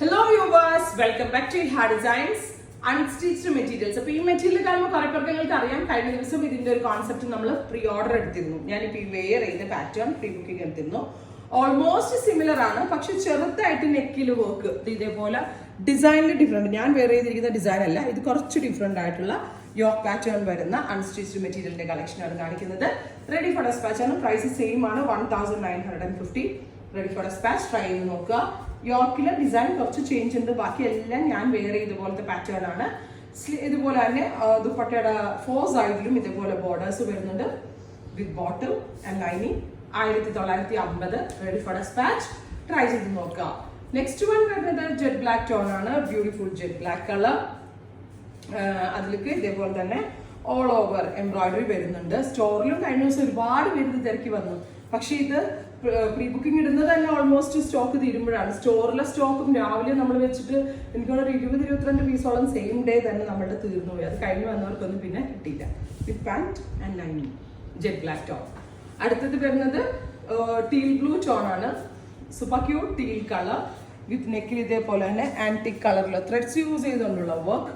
Hello viewers, welcome back to Iha Designs Unstitched Materials. അപ്പോൾ ഈ material കാണുമ്പോൾ കുറേ പേർക്ക് നിങ്ങൾക്ക് അറിയാം, കഴിഞ്ഞ ദിവസം ഇതിന്റെ ഒരു കോൺസെപ്റ്റ് നമ്മൾ പ്രീ ഓർഡർ എടുത്തിരുന്നു. ഞാനിപ്പോൾ ഈ വെയർ ചെയ്ത പാറ്റേൺ പ്രീ ബുക്കിംഗ് എടുത്തിരുന്നു. ഓൾമോസ്റ്റ് സിമിലർ ആണ്, പക്ഷെ ചെറുതായിട്ട് നെക്കിൽ വർക്ക് ഇതേപോലെ ഡിസൈനിൽ ഡിഫറെന്റ്. ഞാൻ വെയർ ചെയ്തിരിക്കുന്ന ഡിസൈൻ അല്ല, ഇത് കുറച്ച് ഡിഫറെന്റ് ആയിട്ടുള്ള യോക്ക് പാറ്റേൺ വരുന്ന അൺസ്റ്റിച്ച്ഡ് മെറ്റീരിയലിന്റെ കളക്ഷനാണ് കാണിക്കുന്നത്. റെഡി ഫോർ ഡെസ്പാച്ച് ആണ്. പ്രൈസ് സെയിം ആണ്, 1950. Ready for despatch. ട്രൈ ചെയ്ത് നോക്കുക. യോക്കിലെ ഡിസൈൻ കുറച്ച് ചേഞ്ച് ഉണ്ട്, ബാക്കി എല്ലാം ഞാൻ വെയർ ചെയ്ത പോലത്തെ പാറ്റേൺ ആണ്. ഇതുപോലെ തന്നെ ദുപ്പട്ടയുടെ 4 സൈഡിലും ഇതേപോലെ ബോർഡേഴ്സ് വരുന്നുണ്ട് with bottom and lining. 1950. Ready for despatch. Try ചെയ്ത് നോക്കുക. നെക്സ്റ്റ് വൺ വരുന്നത് ജെറ്റ് ബ്ലാക്ക് ടോൺ ആണ്. Beautiful jet black colour. അതിലേക്ക് ഇതേപോലെ തന്നെ ഓൾ ഓവർ എംബ്രോയിഡറി വരുന്നുണ്ട്. സ്റ്റോറിലും കഴിഞ്ഞ ദിവസം ഒരുപാട് പേര് ഇത് തിരക്കി വന്നു, പക്ഷേ ഇത് പ്രീ ബുക്കിംഗ് ഇടുന്നത് തന്നെ ഓൾമോസ്റ്റ് സ്റ്റോക്ക് തീരുമ്പോഴാണ്. സ്റ്റോറിലെ സ്റ്റോക്കും രാവിലെ നമ്മൾ വെച്ചിട്ട് എനിക്കൊരു 20-22 പീസോളം സെയിം ഡേ തന്നെ നമ്മളുടെ തീർന്നു പോയി. അത് കഴിഞ്ഞ് വന്നവർക്കൊന്നും പിന്നെ കിട്ടിയില്ല. With pant and lining jet black tone. അടുത്തത് വരുന്നത് ടീൽ ബ്ലൂ ടോൺ ആണ്. Super cute teal colour with നെക്കിൽ ഇതേപോലെ തന്നെ ആന്റിക് കളറിൽ ത്രെഡ്സ് യൂസ് ചെയ്തുകൊണ്ടുള്ള work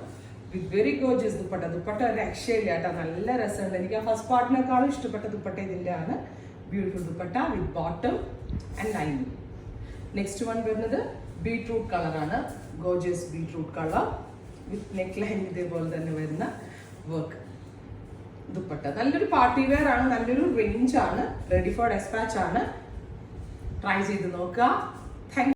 with very gorgeous dupatta. Dupatta ഒരു രക്ഷയില്ല കേട്ടോ, നല്ല രസമുണ്ട്. എനിക്ക് ആ ഫസ്റ്റ് പാർട്ടിനേക്കാളും ഇഷ്ടപ്പെട്ട ദുപ്പട്ട ഇതിൻ്റെ ആണ്. Beautiful dupatta with bottom and lining. Next one വരുന്നത് ബീട്രൂട്ട് കളറാണ്. ഗോർജിയസ് ബീട്രൂട്ട് കളർ വിത്ത് നെക്ക് ലൈൻ ഇതേപോലെ തന്നെ വരുന്ന വർക്ക് ദുപ്പട്ട. നല്ലൊരു പാർട്ടി വെയർ ആണ്, നല്ലൊരു റേഞ്ച് ആണ്. റെഡി ഫോർ ഡെസ്പാച്ച് ആണ്. ട്രൈ ചെയ്ത് നോക്കുക.